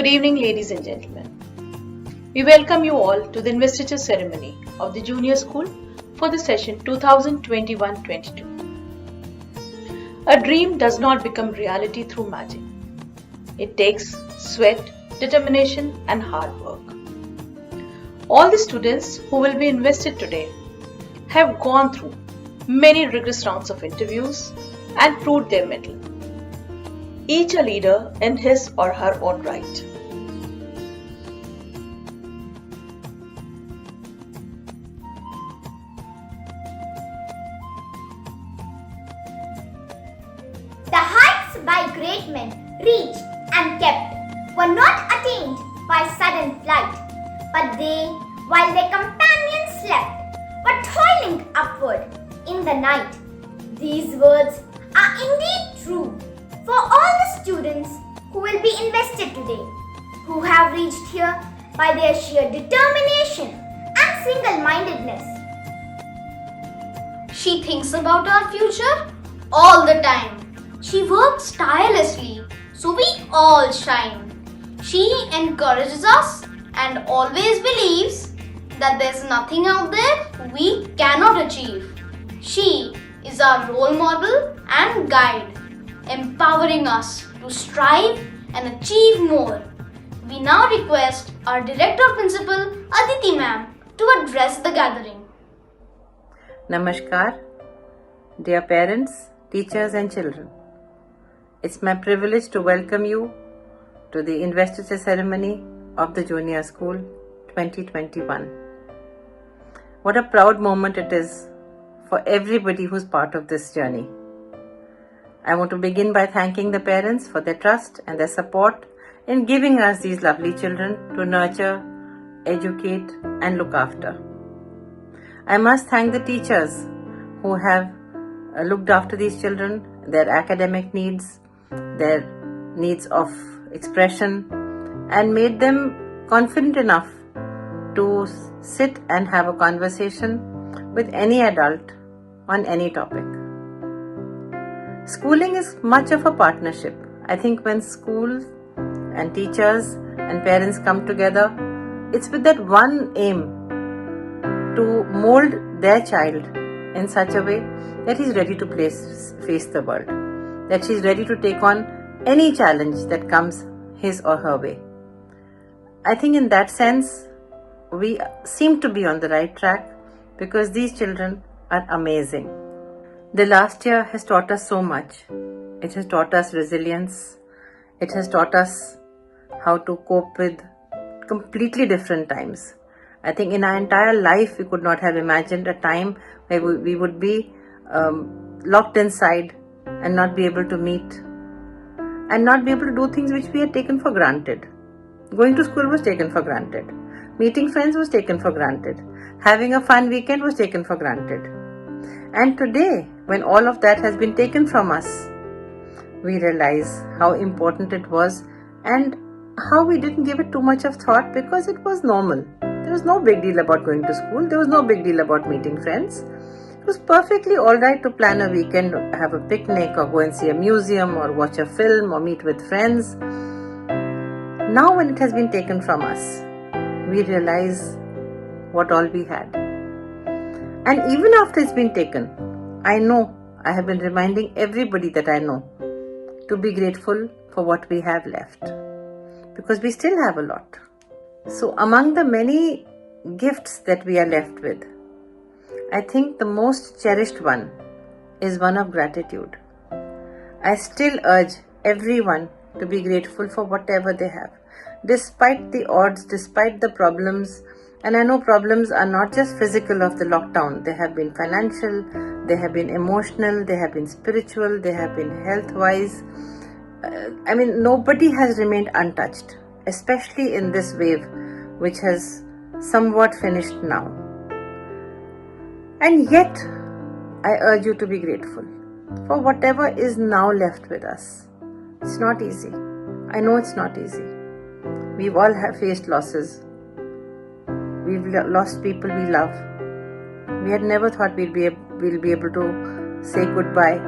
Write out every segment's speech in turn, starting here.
Good evening, ladies and gentlemen. We welcome you all to the Investiture ceremony of the Junior School for the session 2021-22. A dream does not become reality through magic. It takes sweat, determination, and hard work. All the students who will be invested today have gone through many rigorous rounds of interviews and proved their mettle. Each a leader in his or her own right. The heights by great men reached and kept were not attained by sudden flight, but they, while their companions slept, were toiling upward in the night. These words are indeed true for all the students who will be invested today, who have reached here by their sheer determination and single-mindedness. She thinks about our future all the time. She works tirelessly so we all shine. She encourages us and always believes that there's nothing out there we cannot achieve. She is our role model and guide, empowering us to strive and achieve more. We now request our Director Principal Aditi Ma'am to address the gathering. Namaskar, dear parents, teachers and children. It's my privilege to welcome you to the Investiture ceremony of the Junior School 2021. What a proud moment it is for everybody who's part of this journey. I want to begin by thanking the parents for their trust and their support in giving us these lovely children to nurture, educate and look after. I must thank the teachers who have looked after these children, their academic needs, their needs of expression, and made them confident enough to sit and have a conversation with any adult on any topic. Schooling is much of a partnership. I think when schools and teachers and parents come together, it's with that one aim to mold their child in such a way that he's ready to face the world, that she's ready to take on any challenge that comes his or her way. I think in that sense, we seem to be on the right track because these children are amazing. The last year has taught us so much. It has taught us resilience. It has taught us how to cope with completely different times. I think in our entire life, we could not have imagined a time where we would be locked inside and not be able to meet and not be able to do things which we had taken for granted. Going to school was taken for granted. Meeting friends was taken for granted. Having a fun weekend was taken for granted. And today, when all of that has been taken from us, we realize how important it was and how we didn't give it too much of thought because it was normal. There was no big deal about going to school. There was no big deal about meeting friends. It was perfectly alright to plan a weekend, have a picnic or go and see a museum or watch a film or meet with friends. Now when it has been taken from us, we realize what all we had. And even after it's been taken, I know I have been reminding everybody that I know to be grateful for what we have left, because we still have a lot. So among the many gifts that we are left with, I think the most cherished one is one of gratitude. I still urge everyone to be grateful for whatever they have, despite the odds, despite the problems. And I know problems are not just physical of the lockdown. They have been financial, they have been emotional, they have been spiritual, they have been health-wise. Nobody has remained untouched, especially in this wave, which has somewhat finished now. And yet, I urge you to be grateful for whatever is now left with us. It's not easy. I know it's not easy. We've all faced losses. We've lost people we love. We had never thought we'll be able to say goodbye,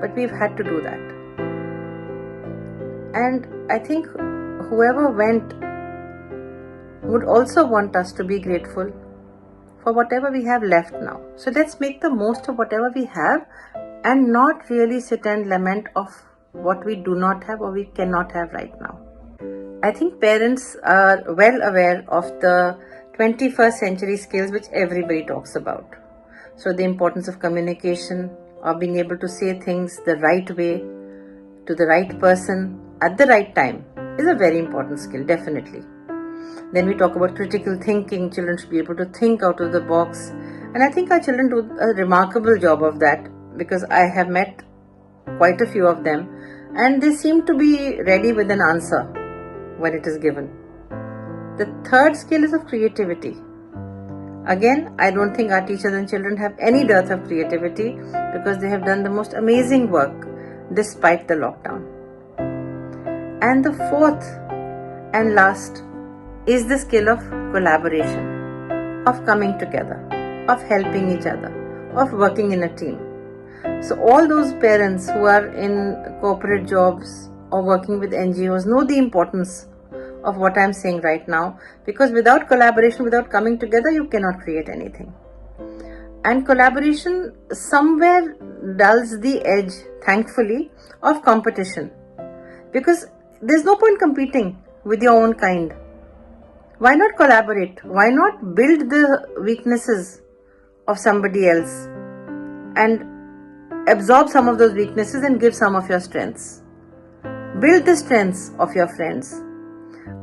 but we've had to do that. And I think whoever went would also want us to be grateful for whatever we have left now. So let's make the most of whatever we have and not really sit and lament of what we do not have or we cannot have right now. I think parents are well aware of the 21st century skills which everybody talks about. So the importance of communication, of being able to say things the right way to the right person at the right time is a very important skill, definitely. Then we talk about critical thinking. Children should be able to think out of the box. And I think our children do a remarkable job of that, because I have met quite a few of them and they seem to be ready with an answer when it is given. The third skill is of creativity. Again, I don't think our teachers and children have any dearth of creativity, because they have done the most amazing work despite the lockdown. And the fourth and last is the skill of collaboration, of coming together, of helping each other, of working in a team. So all those parents who are in corporate jobs or working with NGOs know the importance of what I'm saying right now, because without collaboration, without coming together, you cannot create anything. And collaboration somewhere dulls the edge, thankfully, of competition, because there's no point competing with your own kind. Why not collaborate? Why not build the weaknesses of somebody else and absorb some of those weaknesses and give some of your strengths? Build the strengths of your friends.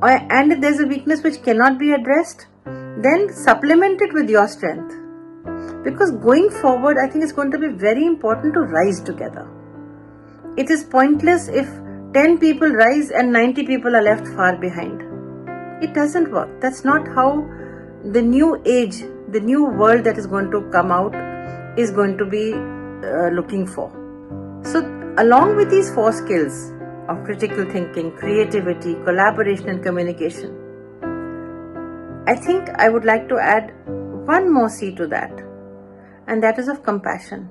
And if there's a weakness which cannot be addressed, then supplement it with your strength. Because going forward, I think it's going to be very important to rise together. It is pointless if 10 people rise and 90 people are left far behind. It doesn't work. That's not how the new age, the new world that is going to come out is going to be looking for. So along with these four skills of critical thinking, creativity, collaboration and communication, I think I would like to add one more C to that, and that is of compassion.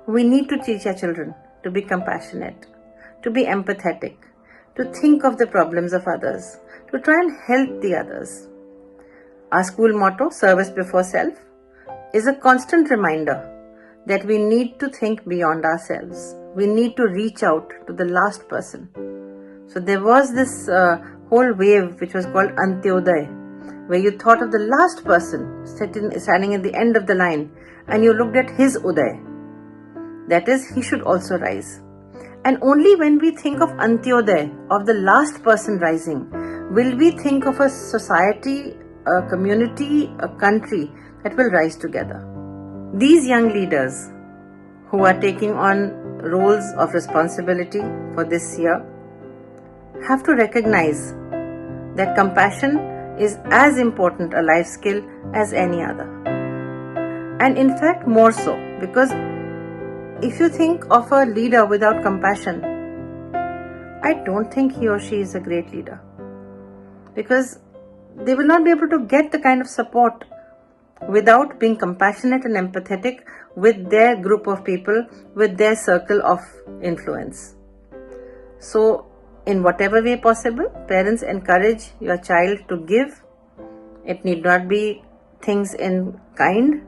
We need to teach our children to be compassionate, to be empathetic, to think of the problems of others, to try and help the others. Our school motto, service before self, is a constant reminder that we need to think beyond ourselves. We need to reach out to the last person. So there was this whole wave which was called Antyodaya, where you thought of the last person standing at the end of the line and you looked at his Uday. That is, he should also rise. And only when we think of Antyodaya, of the last person rising, will we think of a society, a community, a country that will rise together. These young leaders who are taking on roles of responsibility for this year have to recognize that compassion is as important a life skill as any other. And in fact, more so, because if you think of a leader without compassion, I don't think he or she is a great leader, because they will not be able to get the kind of support without being compassionate and empathetic with their group of people, with their circle of influence. So, in whatever way possible, parents encourage your child to give. It need not be things in kind.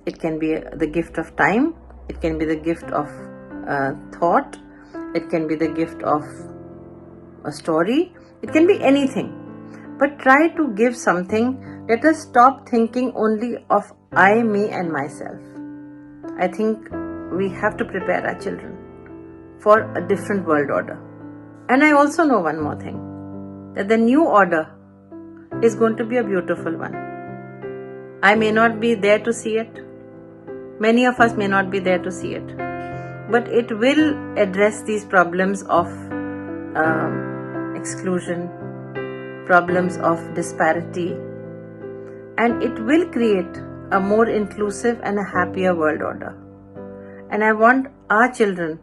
It can be the gift of time. It can be the gift of thought. It can be the gift of a story. It can be anything. But try to give something. Let us stop thinking only of I, me and myself. I think we have to prepare our children for a different world order. And I also know one more thing, that the new order is going to be a beautiful one. I may not be there to see it. Many of us may not be there to see it. But it will address these problems of exclusion, problems of disparity, and it will create a more inclusive and a happier world order. And I want our children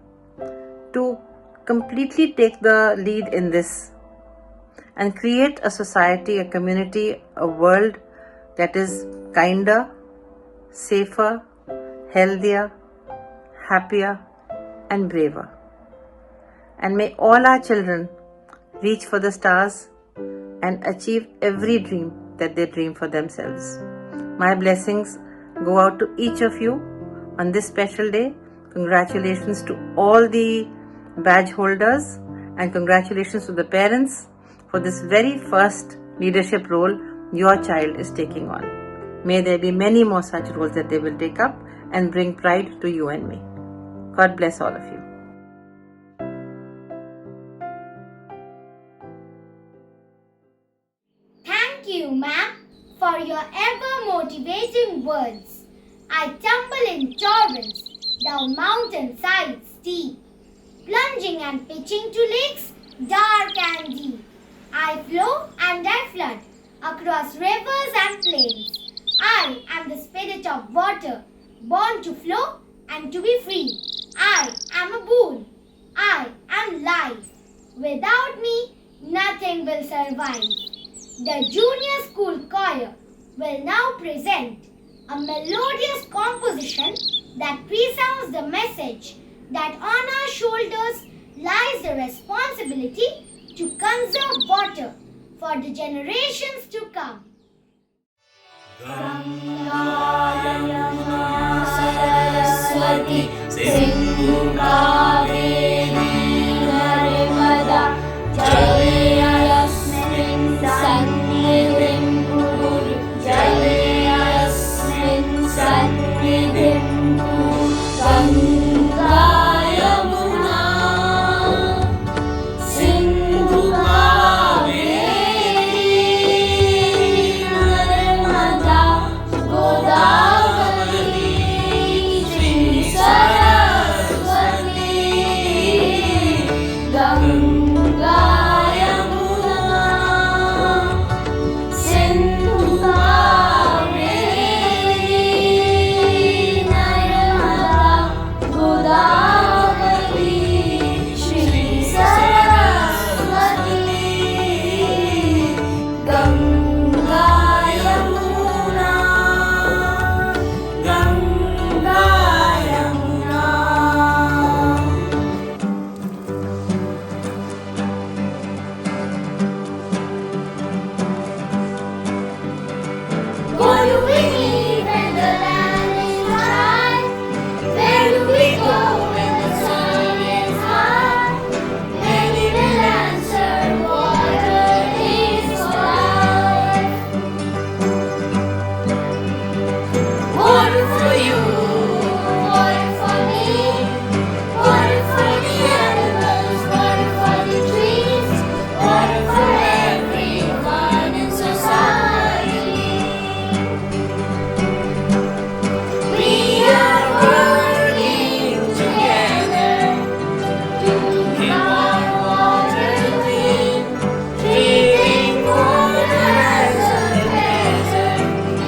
to completely take the lead in this and create a society, a community, a world that is kinder, safer, healthier, happier and braver. And may all our children reach for the stars, and achieve every dream that they dream for themselves. My blessings go out to each of you on this special day. Congratulations to all the badge holders and congratulations to the parents for this very first leadership role your child is taking on. May there be many more such roles that they will take up and bring pride to you and me. God bless all of you. Thank you, ma'am, for your ever-motivating words. I tumble in torrents, down mountain sides steep, plunging and pitching to lakes dark and deep. I flow and I flood across rivers and plains. I am the spirit of water, born to flow and to be free. I am a boon. I am life. Without me, nothing will survive. The junior school choir will now present a melodious composition that resounds the message that on our shoulders lies the responsibility to conserve water for the generations to come. Saraswati Sindhu Kaveri Narmada Jalayasmin Sannidhim Kuru Jalayasmin Sannidhim Kuru Ganga Yamuna Sindhu Kaveri Narmada Godavari Shri Saraswati Ganga Yamuna Sindhu Kaveri Narmada Godavari Shri Saraswati Ganga Yamuna Ganga Yamuna. What do we need when the land is dry? Where do we go when the sun is high? Many will answer, water is life. Water for you, water for me, water for the animals, water for the trees, water for everyone in society. We are working together to keep our water clean, treating water as a treasure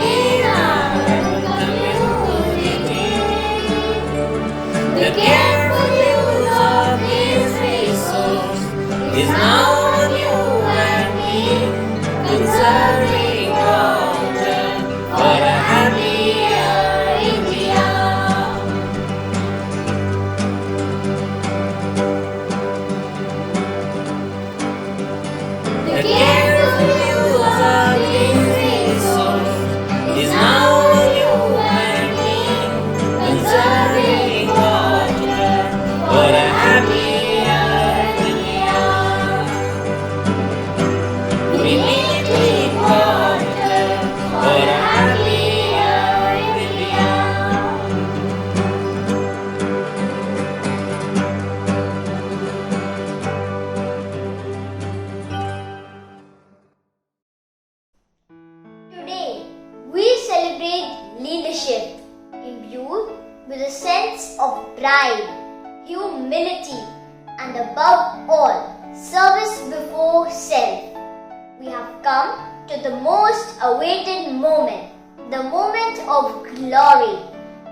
in our community. The careful use of this resource is now on you and me, conserving water for a happier India. The careful use of this resource is now on you and me, conserving water for a happier India. We need clean water for a happier India. Today, we celebrate leadership imbued with a sense of pride, humility, and above all, service before self. We have come to the most awaited moment, the moment of glory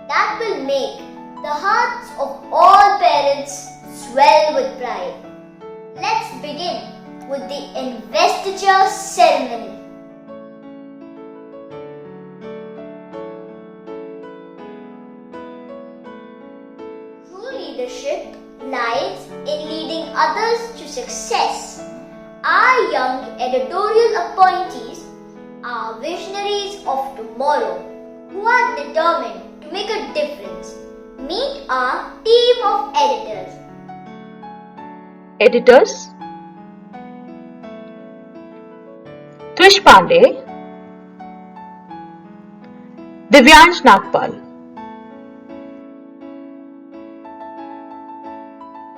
that will make the hearts of all parents swell with pride. Let's begin with the investiture ceremony. True leadership lies in leading others to success. Our young editorial appointees are visionaries of tomorrow who are determined to make a difference. Meet our team of editors. Editors: Twish Pandey, Divyansh Nagpal,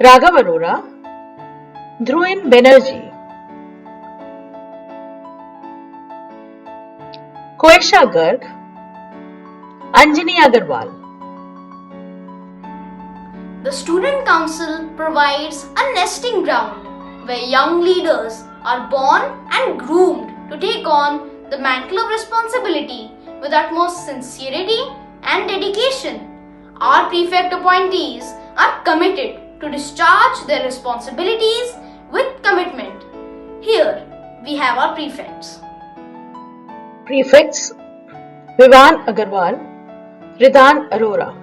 Raghav Arora, Dhruvin Banerjee, Koesha Garg, Anjani Agarwal. The Student Council provides a nesting ground where young leaders are born and groomed to take on the mantle of responsibility with utmost sincerity and dedication. Our prefect appointees are committed to discharge their responsibilities with commitment. Here we have our prefects. Prefects: Vivan Agarwal, Ridan Arora.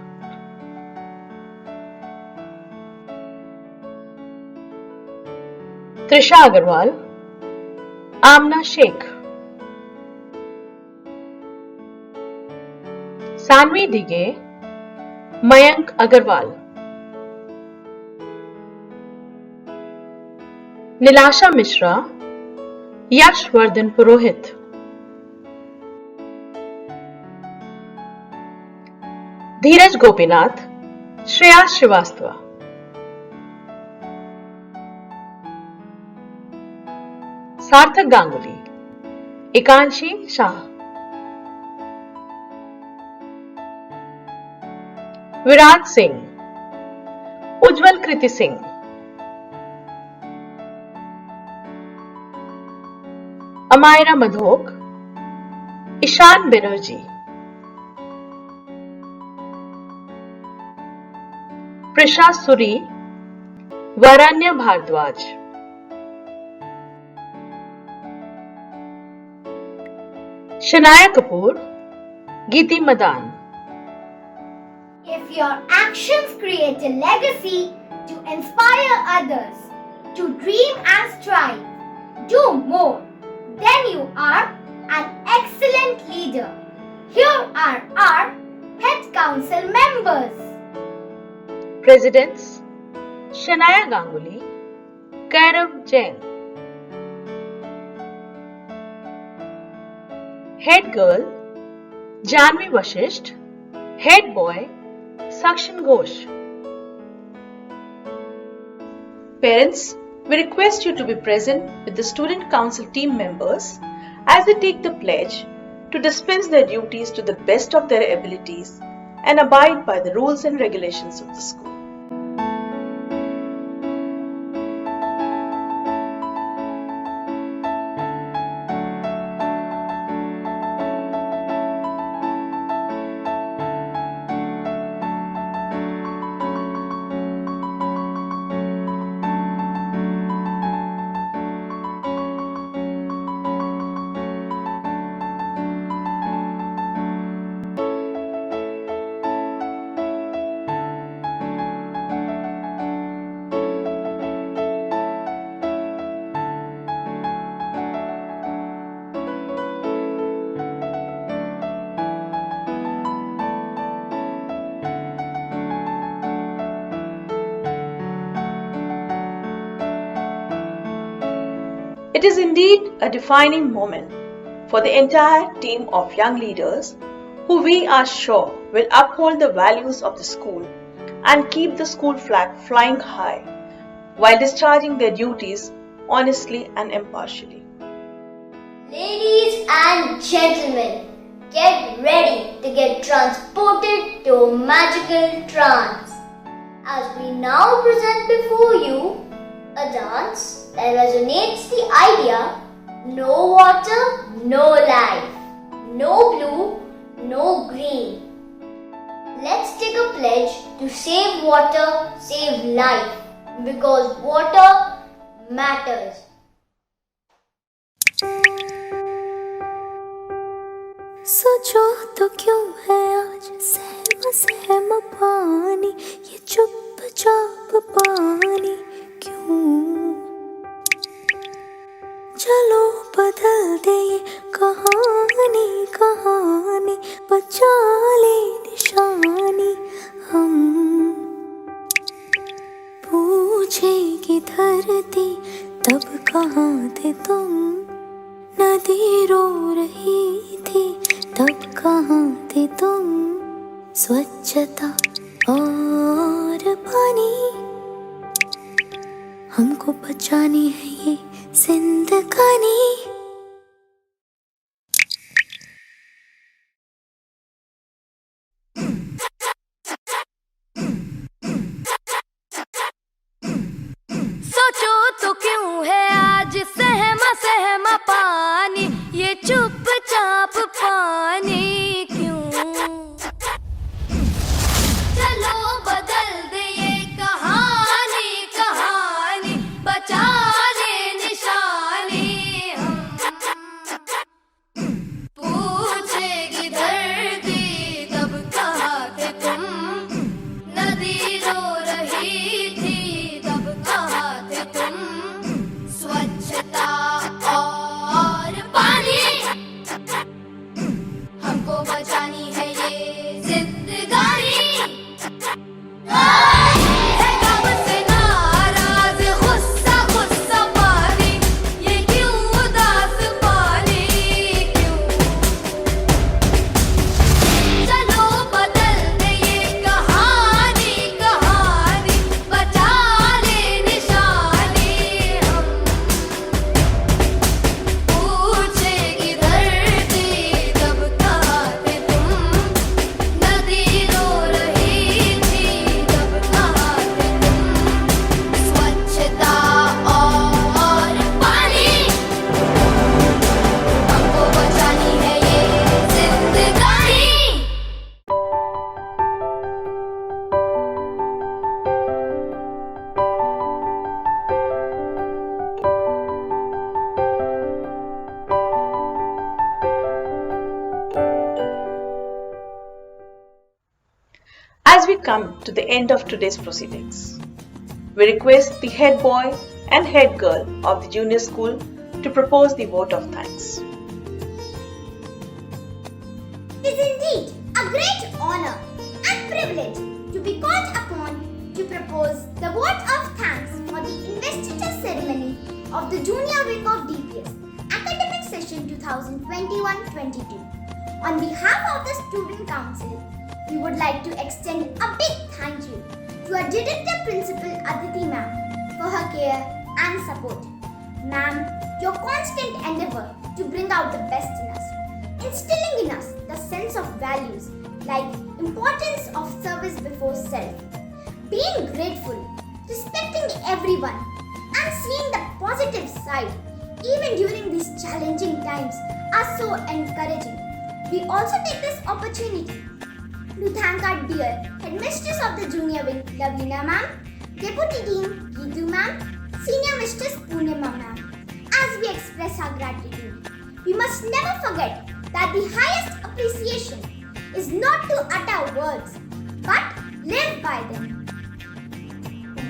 Trisha Agarwal, Amna Sheikh, Sanvi Dige, Mayank Agarwal, Nilasha Mishra, Yash Vardhan Purohit, Dheeraj Gopinath, Shreya Srivastava, Sarthak Ganguly, Ekanshi Shah, Virat Singh, Ujjwal Kriti Singh, Amaira Madhok, Ishan Banerjee, Prisha Suri, Varanya Bhardwaj, Shanaya Kapoor, Geeti Madan. If your actions create a legacy to inspire others to dream and strive, do more, then you are an excellent leader. Here are our head council members. Presidents: Shanaya Ganguly, Kairav Jain. Head girl: Janvi Vashisht. Head boy: Sakshan Ghosh. Parents, we request you to be present with the Student Council team members as they take the pledge to dispense their duties to the best of their abilities and abide by the rules and regulations of the school. It is indeed a defining moment for the entire team of young leaders who we are sure will uphold the values of the school and keep the school flag flying high while discharging their duties honestly and impartially. Ladies and gentlemen, get ready to get transported to a magical trance. As we now present before you a dance that resonates the idea: no water, no life, no blue, no green. Let's take a pledge to save water, save life, because water matters. सोचो तो क्यों है आज सहम सहम पानी ये चुपचाप पानी क्यों पूछेगी धरती तब कहाँ थे तुम, नदी रो रही थी तब कहाँ थे तुम, स्वच्छता और पानी हमको बचानी है ये जिंदगानी। सोचो तो क्यों है आज सहमा सहमा पानी, ये चुपचाप पानी क्यों। चलो बदल दे ये कहानी कहानी, बचा ले निशानी हम। पूछेगी धरती तब कहाँ थे तुम, नदी रो रही थी तब कहाँ थे तुम, स्वच्छता और पानी हमको बचानी है ये जिंदगानी। है कब से नाराज गुस्सा गुस्सा पानी, ये क्यों उदास पानी क्यों। चलो बदल दे ये कहानी कहानी, बचा ले निशानी हम। पूछेगी धरती तब कहाँ थे तुम, नदी रो रही थी तब कहाँ थे तुम, स्वच्छता और पानी हमको बचानी है ये जिंदगानी। As we come to the end of today's proceedings, we request the head boy and head girl of the junior school to propose the vote of thanks. It is indeed a great honor and privilege to be called upon to propose the vote of thanks for the investiture ceremony of the junior wing of DPS academic session 2021-22. On behalf of the student council, we would like to extend a big thank you to our Director Principal Aditi Ma'am for her care and support. Ma'am, your constant endeavor to bring out the best in us, instilling in us the sense of values like importance of service before self, being grateful, respecting everyone, and seeing the positive side even during these challenging times are so encouraging. We also take this opportunity to thank our dear Headmistress of the Junior Wing, Lavina Ma'am, Deputy Dean, Geetu Ma'am, Senior Mistress Poonima Ma'am. As we express our gratitude, we must never forget that the highest appreciation is not to utter words, but live by them.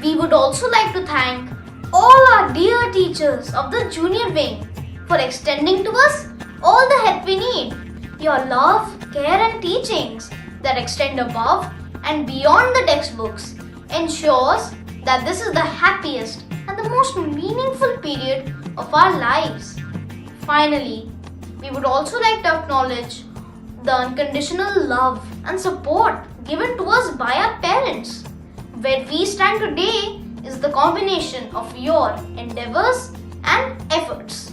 We would also like to thank all our dear teachers of the junior wing for extending to us all the help we need. Your love, care and teachings that extend above and beyond the textbooks ensures that this is the happiest and the most meaningful period of our lives. Finally, we would also like to acknowledge the unconditional love and support given to us by our parents. Where we stand today is the combination of your endeavors and efforts.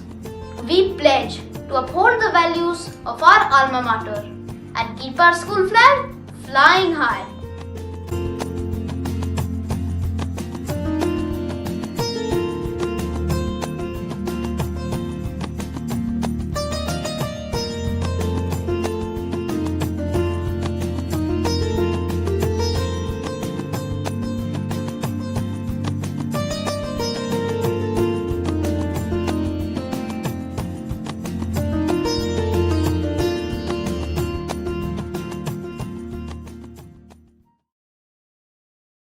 We pledge to uphold the values of our alma mater and keep our school flag flying high.